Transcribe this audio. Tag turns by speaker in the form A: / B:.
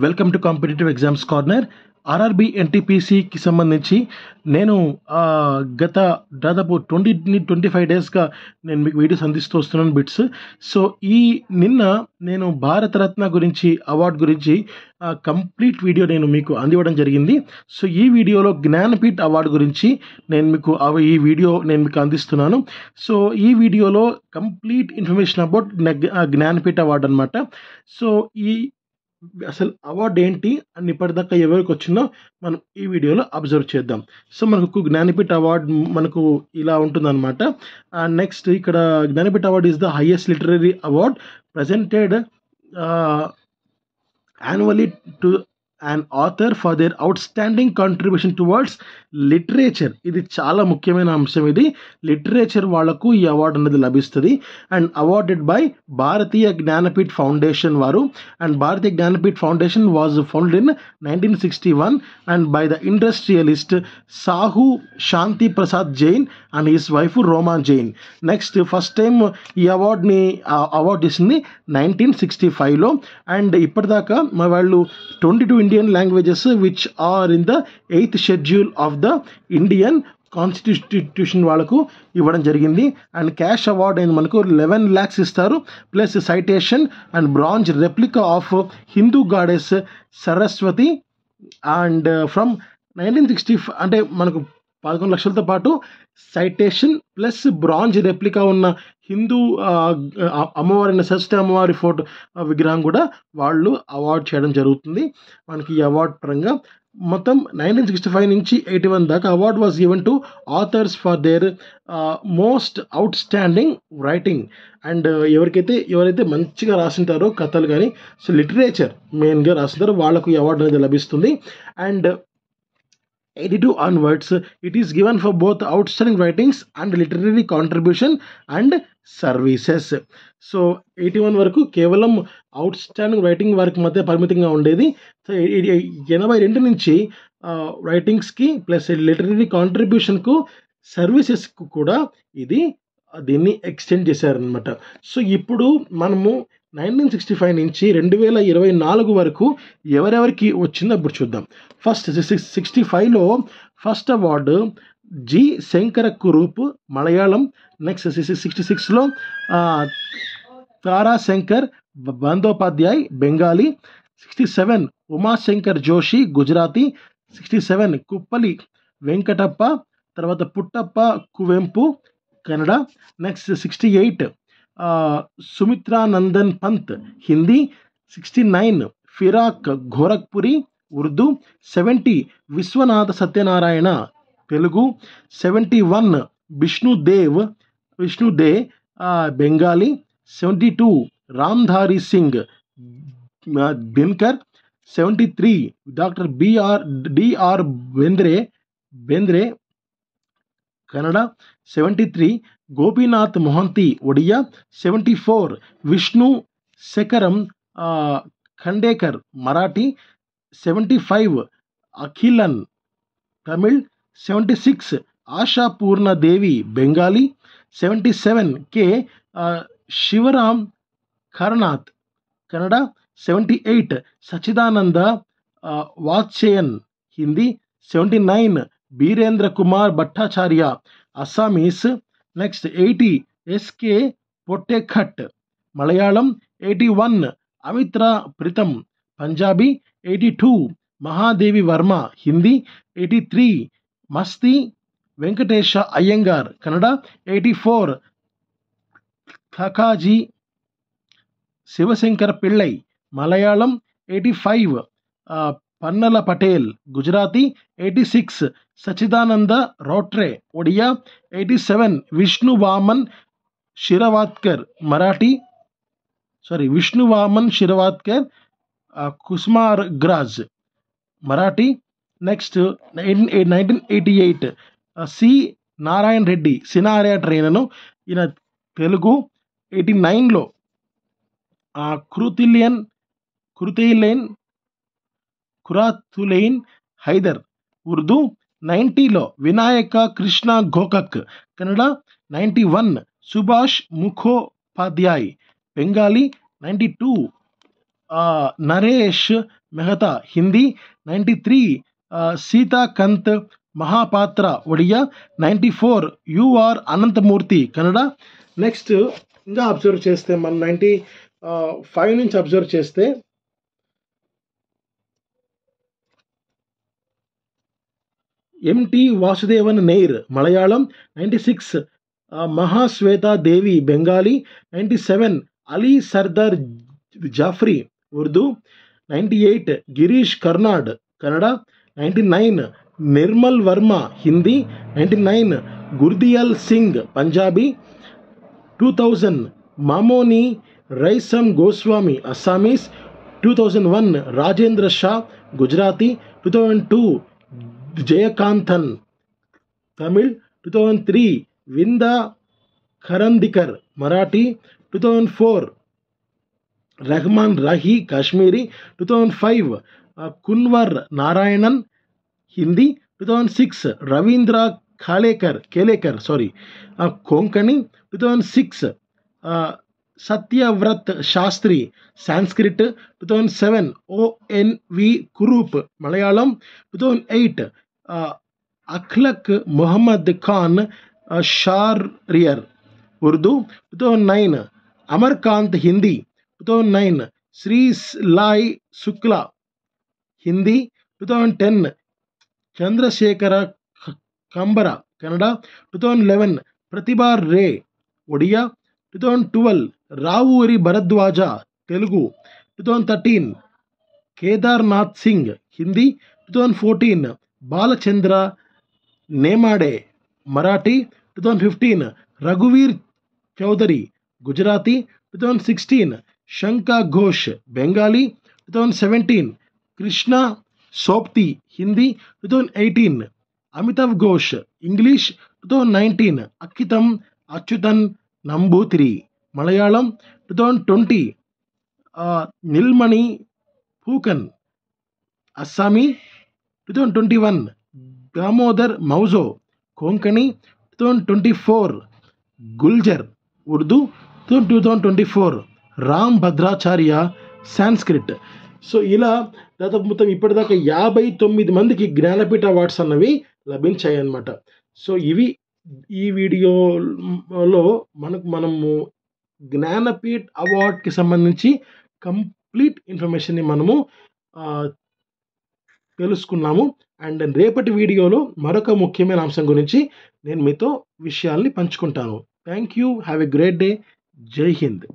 A: Welcome to competitive exams corner. RRB ఎన్టీపీసీకి సంబంధించి నేను గత దాదాపు 25 డేస్గా నేను మీకు వీడియోస్ అందిస్తూ వస్తున్నాను బిట్స్. సో నిన్న నేను భారతరత్న గురించి అవార్డు గురించి కంప్లీట్ వీడియో నేను మీకు అందివ్వడం జరిగింది. సో ఈ వీడియోలో జ్ఞానపీఠ్ అవార్డు గురించి నేను మీకు అందిస్తున్నాను. సో ఈ వీడియోలో complete information about Jnanpith award అనమాట. సో అసలు అవార్డు ఏంటి అని ఇప్పటిదాకా ఎవరికి వచ్చిందో మనం ఈ వీడియోలో అబ్జర్వ్ చేద్దాం. సో మనకు జ్ఞానపీఠ్ అవార్డు మనకు ఇలా ఉంటుందన్నమాట. నెక్స్ట్ ఇక్కడ Jnanpith award is the highest literary award presented annually to an author for their outstanding contribution towards literature. ఇది చాలా ముఖ్యమైన అంశం. ఇది లిటరేచర్ వాళ్లకు ఈ అవార్డు అనేది లభిస్తుంది. And awarded by Bharatiya Jnanpith foundation వారు. And Bharatiya Jnanpith foundation was founded in 1961 and by the industrialist Sahu Shanti Prasad Jain and his wife Roma Jain. Next first time ఈ అవార్డు ఇస్తుంది 1965లో. అండ్ ఇప్పటిదాకా మా వాళ్ళు 22 Indian languages which are in the 8th schedule of the Indian constitution వాళ్ళకు ఇవ్వడం జరిగింది. అండ్ క్యాష్ అవార్డ్ అనేది మనకు 11 lakhs ఇస్తారు, plus citation and bronze replica of Hindu goddess Saraswati. And from 1965 అంటే మనకు 11 లక్షలతో పాటు సైటేషన్ ప్లస్ బ్రాంజ్ రెప్లికా ఉన్న హిందూ అమ్మవారి సరస్వతి అమ్మవారి ఫోటో విగ్రహం కూడా వాళ్ళు అవార్డు చేయడం జరుగుతుంది. మనకి ఈ అవార్డు పరంగా మొత్తం 1965 నుంచి 81 దాకా award was given to authors for their most out standing writing. And ఎవరైతే మంచిగా రాసింటారో కథలు కానీ, సో లిటరేచర్ మెయిన్గా రాసింటారో వాళ్ళకు ఈ అవార్డు అనేది లభిస్తుంది. And 82 onwards it is given for both outstanding writings and literary contribution and services. So 81 వరకు కేవలం అవుట్ స్టాండింగ్ రైటింగ్ వారికి మధ్య పరిమితంగా ఉండేది. సో 82 నుంచి రైటింగ్స్కి ప్లస్ లిటరీ కాంట్రిబ్యూషన్కు సర్వీసెస్కు కూడా దీన్ని ఎక్స్టెండ్ చేశారనమాట. సో ఇప్పుడు మనము 1965 నుంచి 2024 వరకు ఎవరెవరికి వచ్చిందో ఇప్పుడు చూద్దాం. ఫస్ట్ 65లో first award G Shankara Kurup Malayalam. Next 66లో తారాశంకర్ బందోపాధ్యాయ్ బెంగాలీ. 67 ఉమాశంకర్ జోషి గుజరాతీ. 67 కుప్పలి వెంకటప్ప, తర్వాత Puttappa Kuvempu Kannada. Next 68 Sumitranandan Pant Hindi. 69 Firaq Gorakhpuri Urdu. 70 Vishwanatha Satyanarayana Telugu. 71 Vishnu De Bengali. 72 Ramdhari Singh Dinkar. 73 doctor DR Bendre Kannada. 73 Gopinath Mohanty Odia. 74 Vishnu Sakharam Khandekar Marathi. 75 Akilan Tamil. 76 Ashapurna Devi Bengali. 77 K Shivaram Karanth Kannada. 78 Sachchidananda Vatsyayan Hindi. 79 Birendra Kumar Bhattacharya Assamese. Next 80 S K Pottekkatt Malayalam. 81 అమిత్రా ప్రీతం పంజాబీ. 82 మహాదేవి వర్మ హిందీ. 83 మస్తి వెంకటేశ అయ్యంగార్ కన్నడ. 84 ఖకాజీ శివశంకర పిళ్ళై మలయాళం. 85 పన్నల పటేల్ గుజరాతీ. 86 సచిదానంద రోట్రే ఒడియా. 87 విష్ణు వామన్ షిరవాత్కర్ కుస్మార్గ్రాజ్ మరాఠీ. నెక్స్ట్ 1988 సి నారాయణ రెడ్డి సినారియా ట్రైనను ఈయన తెలుగు. 89లో కురాతులైన్ హైదర్ ఉర్దూ. 90లో వినాయక కృష్ణ గోకక్ కన్నడ. 91 సుభాష్ ముఖోపాధ్యాయ్ బెంగాలీ. 92 నరేష్ మెహతా హిందీ. 93 సీతాకంత్ మహాపాత్ర ఒడియా. 94 యుఆర్ అనంతమూర్తి కన్నడ. నెక్స్ట్ ఇంకా అబ్జర్వ్ చేస్తే మనం 95 నుంచి అబ్జర్వ్ చేస్తే ఎంటి వాసుదేవన్ నెయిర్ మలయాళం. 96 మహాశ్వేతా దేవి బెంగాలీ. 97 అలీ సర్దార్ జాఫ్రీ ఉర్దూ. 98 గిరీష్ కర్నాడ్ కన్నడ. 99 నిర్మల్ వర్మ హిందీ. 99 గుర్దియల్ సింగ్ పంజాబీ. 2000 మామోని రైసమ్ గోస్వామి అస్సామీస్. 2001 రాజేంద్ర షా గుజరాతీ. 2002 జయకాంతన్ తమిళ్. 2003 విందా ఖరందికర్ మరాఠీ. 2004 రెహమాన్ రాహీ కాశ్మీరీ. 2005 కున్వర్ నారాయణన్ హిందీ. 2006 రవీంద్ర కేలేకర్ కొంకణి. 2006 సత్యవ్రత్ శాస్త్రి సాంస్క్రిట్. 2007 ఓఎన్వి కురూప్ మలయాళం. 2008 అఖ్లక్ మొహమ్మద్ ఖాన్ షారియర్ ఉర్దూ. 2009 అమర్కాంత్ హిందీ. 2009 శ్రీ లాయ్ శుక్లా హిందీ. 2010 చంద్రశేఖర కంబర కన్నడ. 2011 ప్రతిభా రే Odia. 2012 Ravuri Bharadwaj Telugu. 2013 Kedarnath Singh Hindi. 2014 Balachandra Nemade Marathi. 2015 రఘువీర్ Chowdary Gujarati. 2016 Shanka Ghosh Bengali. 2017 Krishna సోప్తి Hindi. 2018 Amitav Ghosh English. 2019 Achuthan Namboothiri Malayalam. 2020 నిల్మణి పూకన్ Assamese. 2021 Damodar Mauzo Konkani. 2024 Gulzar Urdu. 2024 Ram భద్రాచార్య Sanskrit. So ఇలా దాదాపు మొత్తం ఇప్పటిదాకా 59 మందికి జ్ఞానపీఠ అవార్డ్స్ అన్నవి లభించాయి అన్నమాట. సో ఇవి ఈ వీడియోలో మనము జ్ఞానపీఠ్ అవార్డ్కి సంబంధించి కంప్లీట్ ఇన్ఫర్మేషన్ని మనము తెలుసుకున్నాము. అండ్ రేపటి వీడియోలో మరొక ముఖ్యమైన అంశం గురించి నేను మీతో విషయాల్ని పంచుకుంటాను. Thank you. Have a great day. జై హింద్.